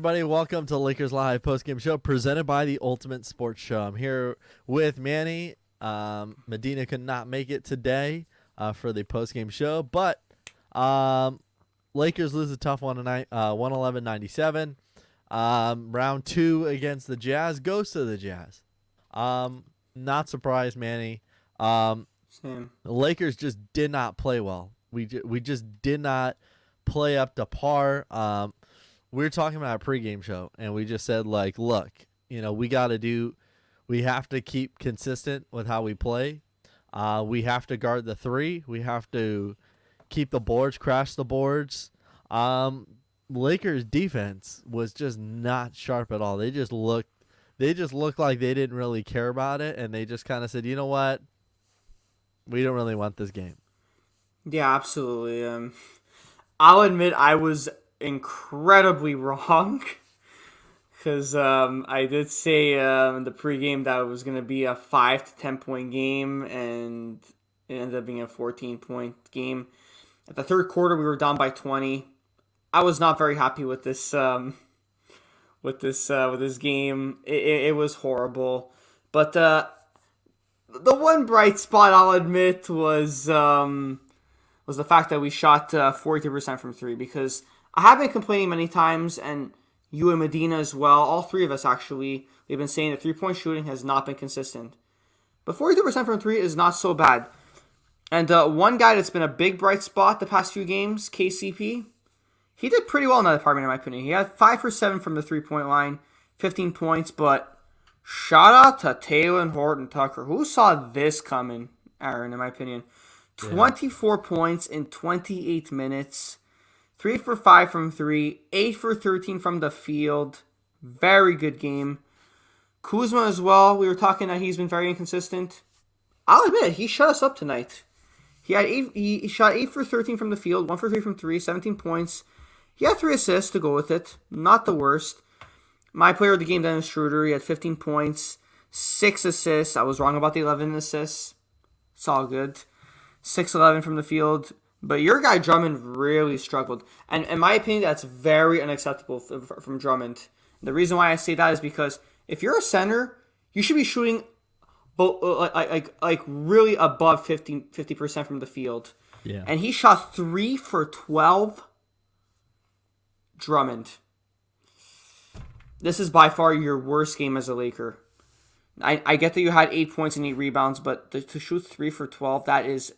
everybody. Welcome to Lakers Live Postgame Show presented by the Ultimate Sports Show. I'm here with Manny. Medina could not make it today for the postgame show, but Lakers lose a tough one tonight, 111-97. Round 2 against the Jazz goes to the Jazz. Not surprised, Manny. Same. The Lakers just did not play well. We just did not play up to par. We were talking about a pregame show, and we just said, like, look, we have to keep consistent with how we play. We have to guard the three. We have to keep the boards, crash the boards. Lakers defense was just not sharp at all. They just looked like they didn't really care about it, and they just kind of said, you know what? We don't really want this game. Yeah, absolutely. I'll admit I was incredibly wrong because I did say in the pregame that it was going to be a 5 to 10 point game, and it ended up being a 14-point game. At the third quarter, we were down by 20. I was not very happy with this game. It was horrible, but the one bright spot I'll admit was the fact that we shot 40% from three, because I have been complaining many times, and you and Medina as well, all three of us actually, we've been saying that three-point shooting has not been consistent. But 42% from three is not so bad. And one guy that's been a big bright spot the past few games, KCP, he did pretty well in that department in my opinion. He had 5 for 7 from the three-point line, 15 points, but shout out to Taylor Horton Tucker. Who saw this coming, Aaron, in my opinion? 24 points in 28 minutes. 3 for 5 from 3. 8 for 13 from the field. Very good game. Kuzma as well. We were talking that he's been very inconsistent. I'll admit, he shut us up tonight. He shot 8 for 13 from the field. 1 for 3 from 3. 17 points. He had 3 assists to go with it. Not the worst. My player of the game, Dennis Schroeder, he had 15 points. 6 assists. I was wrong about the 11 assists. It's all good. 6-11 from the field. But your guy Drummond really struggled. And in my opinion, that's very unacceptable from Drummond. The reason why I say that is because if you're a center, you should be shooting like really above 50% from the field. Yeah. And he shot 3 for 12. Drummond. This is by far your worst game as a Laker. I get that you had 8 points and 8 rebounds, but to shoot 3 for 12, that is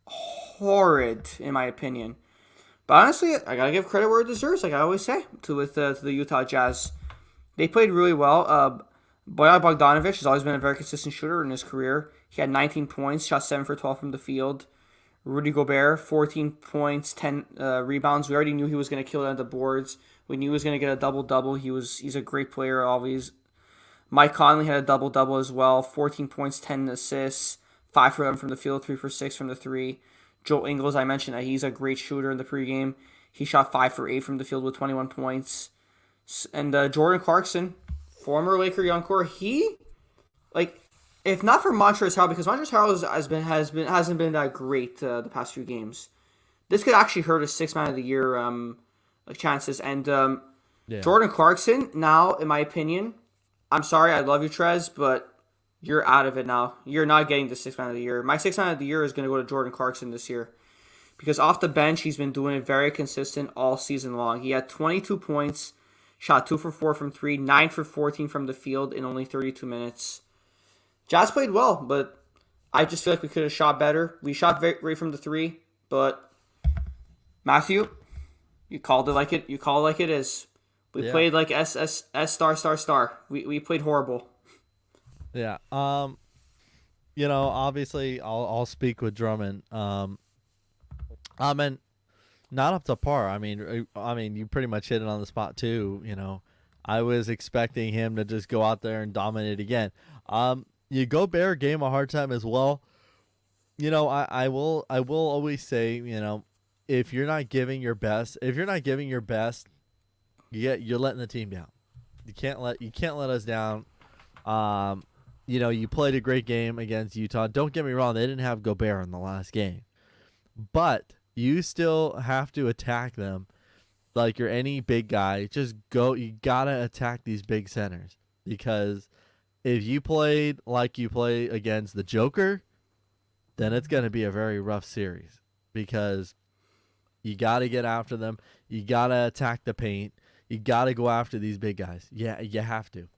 horrid in my opinion. But honestly, I gotta give credit where it deserves, like I always say, to the Utah Jazz. They played really well. Bojan Bogdanovic has always been a very consistent shooter in his career. He had 19 points, shot 7 for 12 from the field. Rudy Gobert, 14 points, 10 rebounds. We already knew he was going to kill it on the boards. We knew he was going to get a double-double. He's a great player always. Mike Conley had a double-double as well. 14 points, 10 assists, 5 for 11 from the field, 3 for 6 from the 3. Joe Ingles, I mentioned that he's a great shooter in the pregame. He shot 5 for 8 from the field with 21 points. And Jordan Clarkson, former Laker young core, he, if not for Montrezl Harrell, because Montrezl Harrell hasn't been that great the past few games. This could actually hurt his 6th man of the year chances. And Jordan Clarkson, now, in my opinion, I'm sorry, I love you, Trez, but you're out of it now. You're not getting the 6th man of the year. My 6th man of the year is going to go to Jordan Clarkson this year. Because off the bench, he's been doing it very consistent all season long. He had 22 points, shot 2 for 4 from 3, 9 for 14 from the field in only 32 minutes. Jazz played well, but I just feel like we could have shot better. We shot great from the 3, but Matthew, you called it like it. You call it like it is. We played like S star star star. We played horrible. Yeah. Obviously, I'll speak with Drummond. I mean, not up to par. I mean, you pretty much hit it on the spot too. I was expecting him to just go out there and dominate again. You Gobert gave him a hard time as well. I will always say, if you're not giving your best, you're letting the team down. You can't let us down. You played a great game against Utah. Don't get me wrong, they didn't have Gobert in the last game. But you still have to attack them like you're any big guy, just go. You gotta attack these big centers because if you played like you play against the Joker, then it's gonna be a very rough series because you gotta get after them. You gotta attack the paint. You gotta go after these big guys. Yeah, you have to.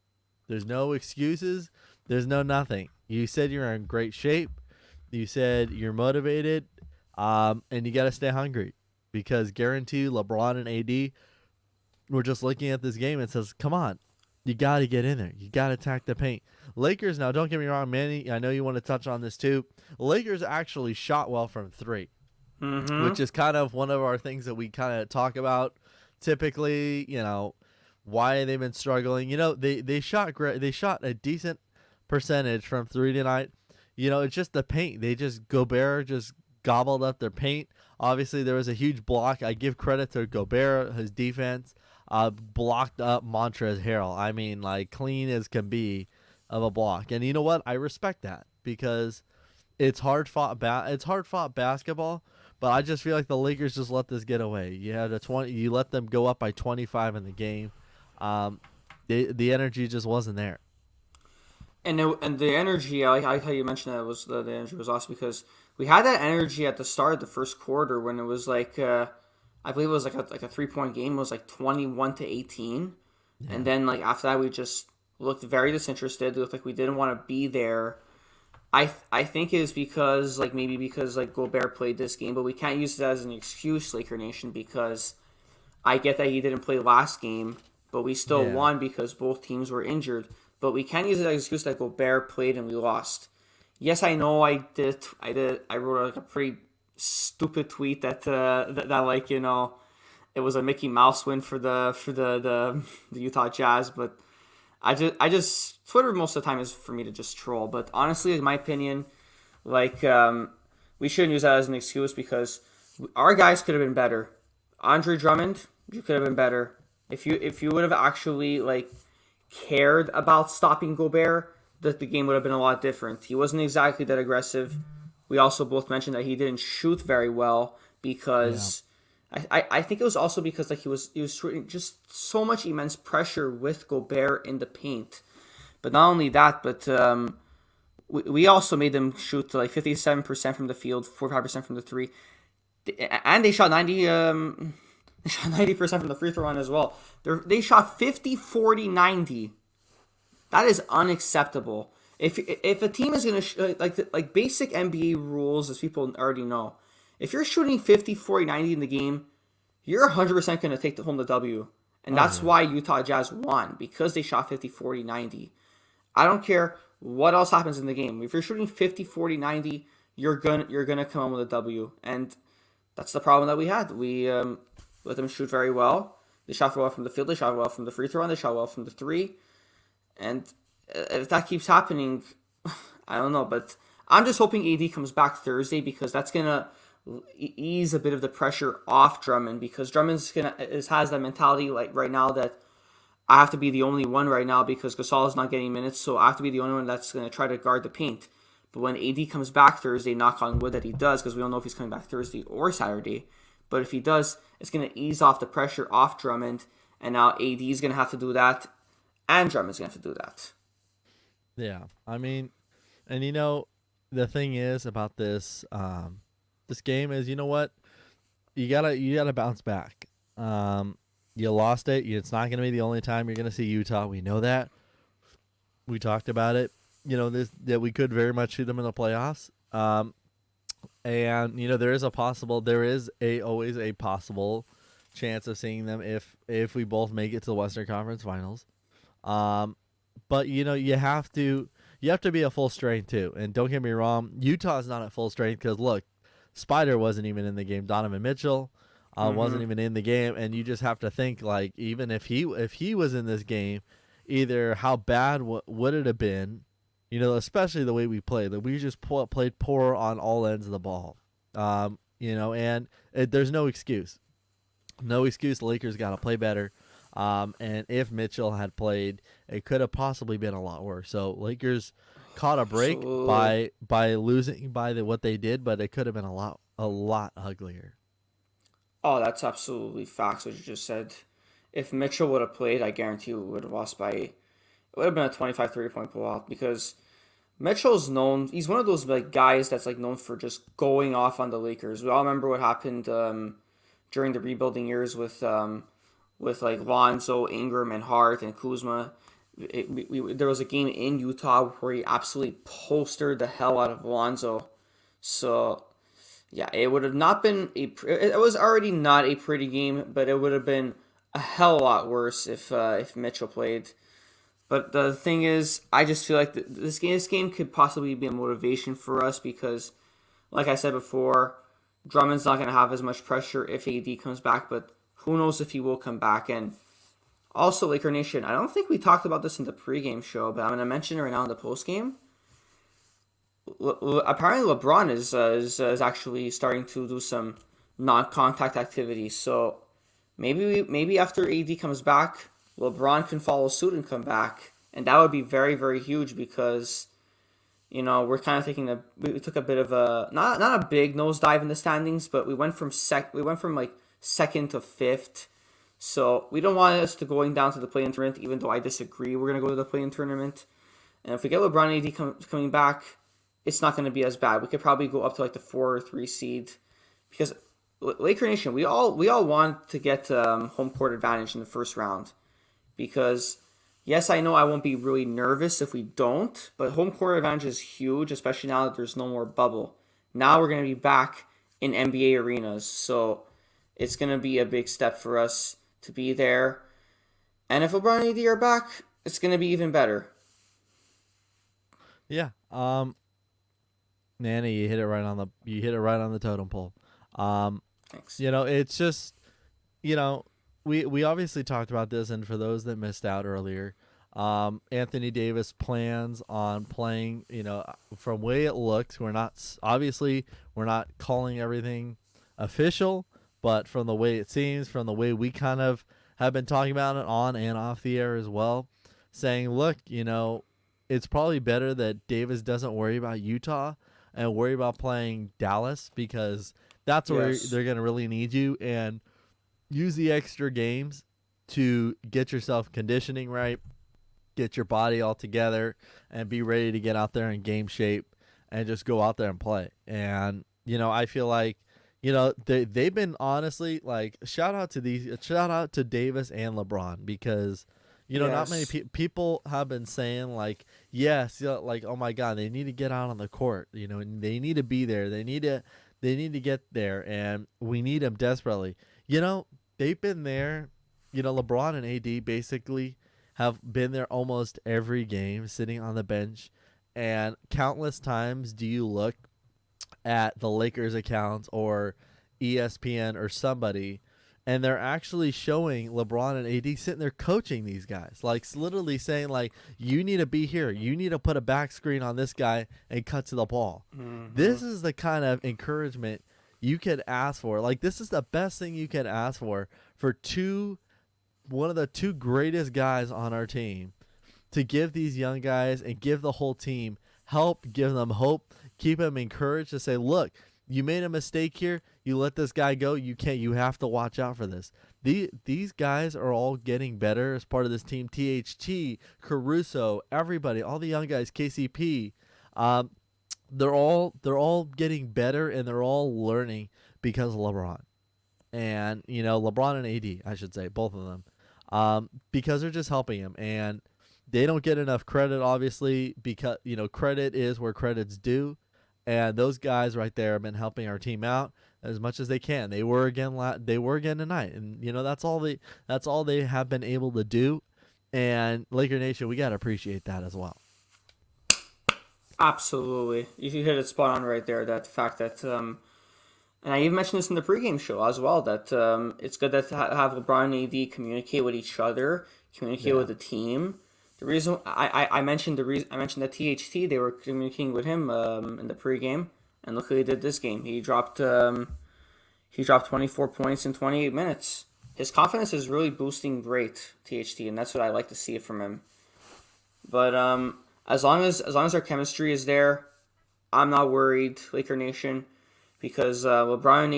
There's no excuses. There's no nothing. You said you're in great shape. You said you're motivated, and you got to stay hungry because guarantee LeBron and AD were just looking at this game and says, come on, you got to get in there. You got to attack the paint. Lakers, now don't get me wrong, Manny, I know you want to touch on this too. Lakers actually shot well from three, which is kind of one of our things that we kind of talk about typically, why they've been struggling. They shot great. They shot a decent percentage from three tonight. It's just the paint. Gobert just gobbled up their paint. Obviously, there was a huge block. I give credit to Gobert, his defense, blocked up Montrezl Harrell. I mean, like clean as can be of a block. And you know what? I respect that because it's hard fought. It's hard fought basketball. But I just feel like the Lakers just let this get away. You let them go up by 25 in the game. The energy just wasn't there. And the energy, I like how you mentioned that the energy was awesome because we had that energy at the start of the first quarter when it was like I believe it was like a 3-point game. It was like 21-18, and then like after that we just looked very disinterested. It looked like we didn't want to be there. I think it is because Gobert played this game, but we can't use it as an excuse, Laker Nation, because I get that he didn't play last game, but we still won because both teams were injured. But we can't use it as an excuse that Gobert played and we lost. Yes, I know I wrote like a pretty stupid tweet that it was a Mickey Mouse win for the Utah Jazz, but I just Twitter most of the time is for me to just troll. But honestly, in my opinion, we shouldn't use that as an excuse because our guys could have been better. Andre Drummond, you could have been better if you would have actually cared about stopping Gobert. That the game would have been a lot different. He wasn't exactly that aggressive. We also both mentioned that he didn't shoot very well because I think it was also because he was shooting just so much immense pressure with Gobert in the paint. But not only that, but we also made them shoot to 57% from the field, 45% from the three, and they shot 90% from the free throw line as well. They shot 50, 40, 90. That is unacceptable. If a team is going to like basic NBA rules, as people already know, if you're shooting 50, 40, 90 in the game, you're 100% going to take home the W. And that's why Utah Jazz won, because they shot 50, 40, 90. I don't care what else happens in the game. If you're shooting 50, 40, 90, you're gonna come home with a W. And that's the problem that we had. We let them shoot very well. They shot well from the field. They shot well from the free throw line. They shot well from the three. And if that keeps happening, I don't know. But I'm just hoping AD comes back Thursday because that's going to ease a bit of the pressure off Drummond, because Drummond's has that mentality right now that I have to be the only one right now because Gasol is not getting minutes, so I have to be the only one that's going to try to guard the paint. But when AD comes back Thursday, knock on wood that he does, because we don't know if he's coming back Thursday or Saturday, but if he does, it's going to ease off the pressure off Drummond, and now AD is going to have to do that, and Drummond's going to have to do that. Yeah, I mean, and the thing is about this this game is, you know what, you gotta bounce back. You lost it. It's not going to be the only time you're going to see Utah. We know that. We talked about it. That we could very much see them in the playoffs. And there is always a possible chance of seeing them if we both make it to the Western Conference Finals. But you have to be at full strength too. And don't get me wrong, Utah's not at full strength because look, Spider wasn't even in the game. Donovan Mitchell wasn't even in the game, and you just have to think even if he was in this game, either how bad would it have been, especially the way we played. We just played poor on all ends of the ball, and there's no excuse. No excuse. The Lakers got to play better. And if Mitchell had played, it could have possibly been a lot worse. So Lakers caught a break by losing by what they did, but it could have been a lot uglier. Oh, that's absolutely facts what you just said. If Mitchell would have played, I guarantee we would have lost by. It would have been a 25, 30 point blowout because Mitchell's known. He's one of those like guys that's like known for just going off on the Lakers. We all remember what happened during the rebuilding years with like Lonzo, Ingram, and Hart and Kuzma. There was a game in Utah where he absolutely postered the hell out of Lonzo. So yeah, it would have not been a. It was already not a pretty game, but it would have been a hell of a lot worse if Mitchell played. But the thing is, I just feel like this game could possibly be a motivation for us because, like I said before, Drummond's not going to have as much pressure if AD comes back, but who knows if he will come back. And also, Laker Nation, I don't think we talked about this in the pregame show, but I'm going to mention it right now in the postgame. Apparently, LeBron is actually starting to do some non-contact activities. So maybe after AD comes back, LeBron can follow suit and come back, and that would be very, very huge because we're kind of we took a bit of a not a big nosedive in the standings, but we went from like second to fifth. So we don't want us to going down to the play-in tournament, even though I disagree. We're gonna go to the play-in tournament, and if we get LeBron and AD coming back, it's not gonna be as bad. We could probably go up to like the 4 or 3 seed because Laker Nation, we all want to get home court advantage in the first round. Because, yes, I know I won't be really nervous if we don't, but home court advantage is huge, especially now that there's no more bubble. Now we're going to be back in NBA arenas, so it's going to be a big step for us to be there. And if LeBron and AD are back, it's going to be even better. Yeah. Nanny, you hit it right on the totem pole. Thanks. It's just, we obviously talked about this, and for those that missed out earlier, Anthony Davis plans on playing. From way it looks, we're not calling everything official, but from the way it seems, from the way we kind of have been talking about it on and off the air as well, saying, look, it's probably better that Davis doesn't worry about Utah and worry about playing Dallas because that's where they're going to really need you, and use the extra games to get yourself conditioning right, get your body all together, and be ready to get out there in game shape and just go out there and play. And, I feel like, they've been honestly like, shout out to Davis and LeBron because, not many people have been saying like, yes, like, oh my God, they need to get out on the court, and they need to be there. They need to get there, and we need them desperately. They've been there. LeBron and AD basically have been there almost every game, sitting on the bench. And countless times do you look at the Lakers accounts or ESPN or somebody, and they're actually showing LeBron and AD sitting there coaching these guys, like literally saying like, you need to be here, you need to put a back screen on this guy and cut to the ball. Mm-hmm. This is the kind of encouragement you could ask for. Like, this is the best thing you could ask for one of the two greatest guys on our team, to give these young guys and give the whole team help, give them hope, keep them encouraged to say, look, you made a mistake here, you let this guy go, you have to watch out for this. These guys are all getting better as part of this team. THT, Caruso, everybody, all the young guys, KCP, they're all getting better, and they're all learning because of LeBron. And, LeBron and AD, I should say, both of them, because they're just helping him. And they don't get enough credit, obviously, because, credit is where credit's due. And those guys right there have been helping our team out as much as they can. They were again tonight. And, that's all they have been able to do. And Laker Nation, we got to appreciate that as well. Absolutely. You hit it spot on right there. That the fact that, and I even mentioned this in the pregame show as well, that it's good that to have LeBron and AD communicate with each other, communicate with the team. The reason I mentioned that THT, they were communicating with him in the pregame, and look what he did this game. He dropped 24 points in 28 minutes. His confidence is really boosting great, THT, and that's what I like to see from him. But as long as our chemistry is there, I'm not worried, Laker Nation, because LeBron and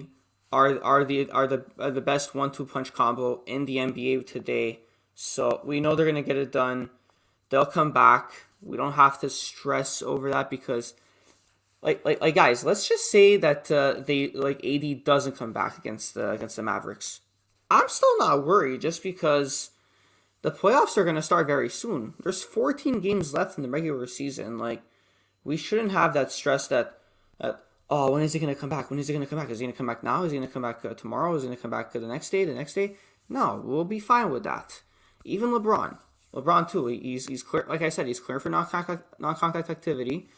AD are the best 1-2 punch combo in the NBA today. So we know they're gonna get it done. They'll come back. We don't have to stress over that because like guys, let's just say that they like AD doesn't come back against the Mavericks. I'm still not worried just because the playoffs are going to start very soon. There's 14 games left in the regular season. Like, we shouldn't have that stress that oh, when is he going to come back? When is he going to come back? Is he going to come back now? Is he going to come back tomorrow? Is he going to come back the next day? The next day? No, we'll be fine with that. Even LeBron too. He's clear. Like I said, he's clear for non-contact activity.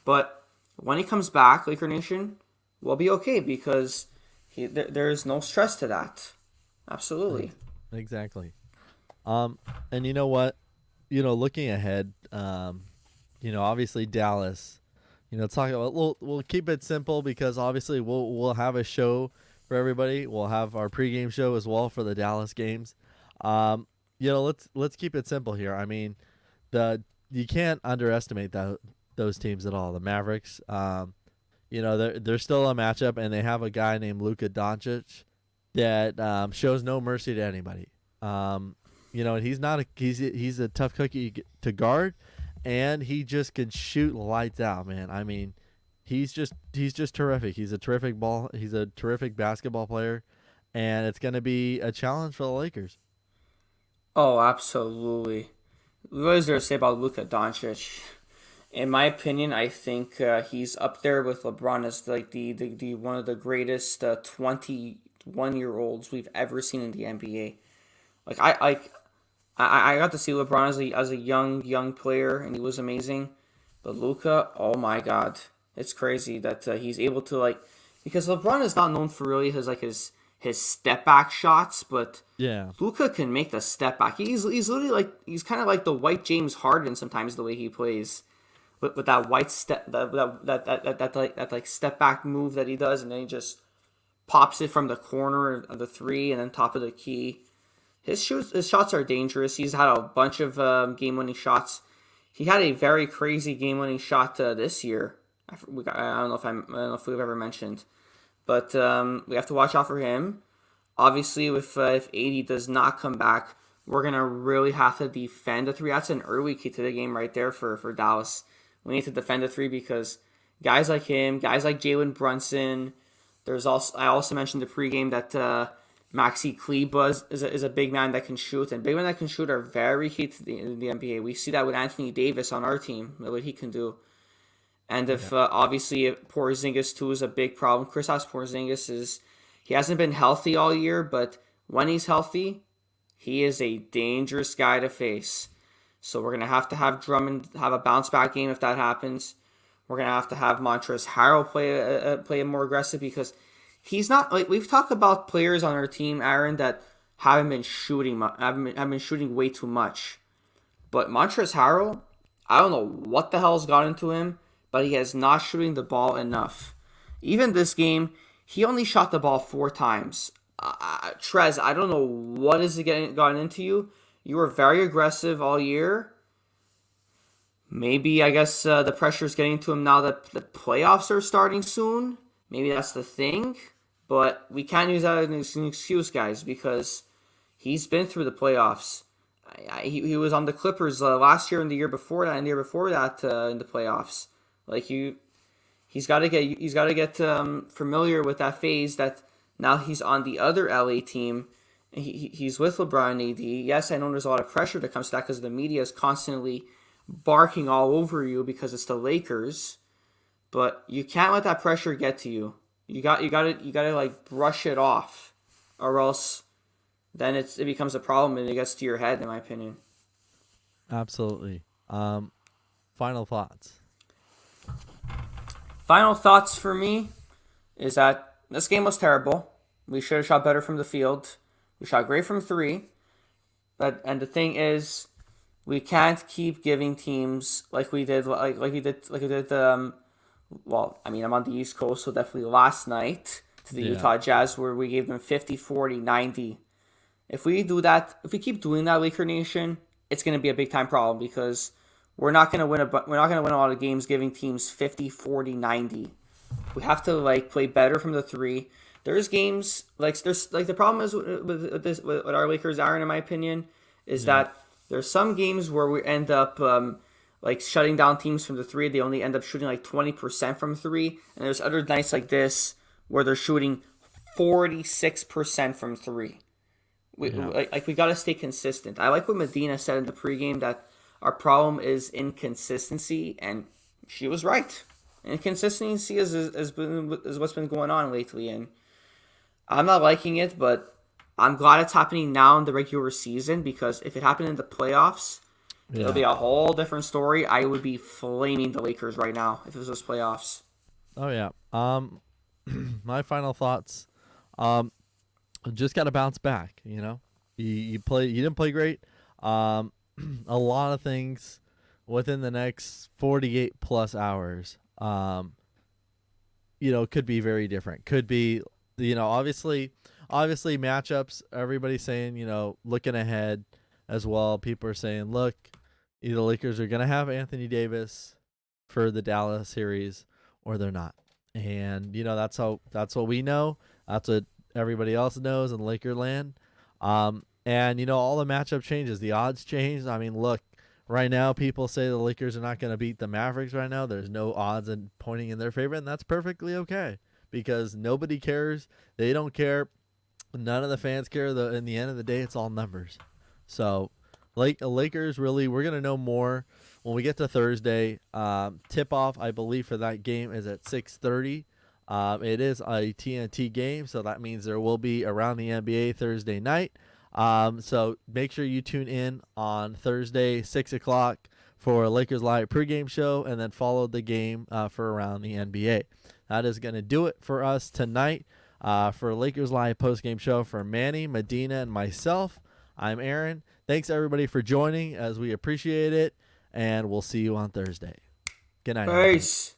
But when he comes back, Laker Nation, we'll be okay because there's no stress to that. Absolutely. Exactly. And you know what? Looking ahead, obviously Dallas, talking about, we'll keep it simple because obviously we'll have a show for everybody. We'll have our pregame show as well for the Dallas games. Let's keep it simple here. I mean, you can't underestimate those teams at all. The Mavericks, they're still a matchup, and they have a guy named Luka Doncic that shows no mercy to anybody. And he's a tough cookie to guard, and he just can shoot lights out, man. I mean, he's just terrific. He's a terrific basketball player, and it's going to be a challenge for the Lakers. Oh, absolutely. What is there to say about Luka Doncic? In my opinion, I think he's up there with LeBron as like the one of the greatest 21-year-olds we've ever seen in the NBA. Like I got to see LeBron as a young player, and he was amazing. But Luka, oh my God, it's crazy that he's able to because LeBron is not known for really his step back shots, but yeah, Luka can make the step back. He's literally he's kind of like the white James Harden sometimes the way he plays, with that white step that step back move that he does, and then he just pops it from the corner of the three and then top of the key. His shots are dangerous. He's had a bunch of game-winning shots. He had a very crazy game-winning shot this year. I don't know if we've ever mentioned, but we have to watch out for him. Obviously, if AD does not come back, we're gonna really have to defend the three. That's an early key to the game right there for Dallas. We need to defend the three because guys like him, guys like Jalen Brunson. I also mentioned the pregame that Maxi Kleber is a big man that can shoot, and big men that can shoot are very key to the NBA. We see that with Anthony Davis on our team, what he can do. And if obviously Porzingis too is a big problem. Kristaps Porzingis he hasn't been healthy all year, but when he's healthy, he is a dangerous guy to face. So we're gonna have to have Drummond have a bounce back game if that happens. We're gonna have to have Montrezl Harrell play more aggressive because he's not we've talked about players on our team, Aaron, that haven't been shooting way too much. But Montrezl Harrell, I don't know what the hell's got into him, but he is not shooting the ball enough. Even this game, he only shot the ball 4 times. Trez, I don't know what is gotten into you. You were very aggressive all year. Maybe, I guess, the pressure is getting to him now that the playoffs are starting soon. Maybe that's the thing. But we can't use that as an excuse, guys, because he's been through the playoffs. He was on the Clippers last year and the year before that, and the year before that in the playoffs. He's got to get familiar with that phase that now he's on the other LA team. He's with LeBron and AD. Yes, I know there's a lot of pressure that comes to that because the media is constantly barking all over you because it's the Lakers. But you can't let that pressure get to you. You got to brush it off, or else then it becomes a problem and it gets to your head, in my opinion. Absolutely. Final thoughts. Final thoughts for me is that this game was terrible. We should have shot better from the field. We shot great from 3. And the thing is, we can't keep giving teams like we did. Well, I mean, I'm on the East Coast, so definitely last night to the Utah Jazz, where we gave them 50, 40, 90. If we do that, if we keep doing that, Laker Nation, it's going to be a big time problem because we're not going to win a lot of games giving teams 50, 40, 90. We have to play better from the 3. There's games like there's like the problem is with this with our Lakers are in my opinion is Yeah. that there's some games where we end up like shutting down teams from the three. They only end up shooting like 20% from three, and there's other nights like this where they're shooting 46% from three. Yeah. We got to stay consistent. I like what Medina said in the pregame that our problem is inconsistency, and she was right. Inconsistency is what's been going on lately, and I'm not liking it, but I'm glad it's happening now in the regular season because if it happened in the playoffs, it'll Yeah. be a whole different story. I would be flaming the Lakers right now if it was those playoffs. Oh yeah. My final thoughts. Um, just got to bounce back. You didn't play great. Um, a lot of things within the next 48 plus hours. Could be very different. Could be, obviously matchups. Everybody's saying, looking ahead as well. People are saying, look, the Lakers are gonna have Anthony Davis for the Dallas series, or they're not. And that's what we know. That's what everybody else knows in Lakerland. And all the matchup changes, the odds change. I mean, look, right now people say the Lakers are not going to beat the Mavericks right now. There's no odds in pointing in their favor, and that's perfectly okay because nobody cares. They don't care. None of the fans care. In the end of the day, it's all numbers. So, Lakers really, we're going to know more when we get to Thursday. Tip off, I believe, for that game is at 6:30. It is a TNT game, so that means there will be around the NBA Thursday night. So make sure you tune in on Thursday, 6 o'clock for Lakers Live pregame show, and then follow the game for around the NBA. That is going to do it for us tonight for Lakers Live postgame show for Manny, Medina, and myself. I'm Aaron. Thanks, everybody, for joining, as we appreciate it, and we'll see you on Thursday. Good night, everybody. Peace.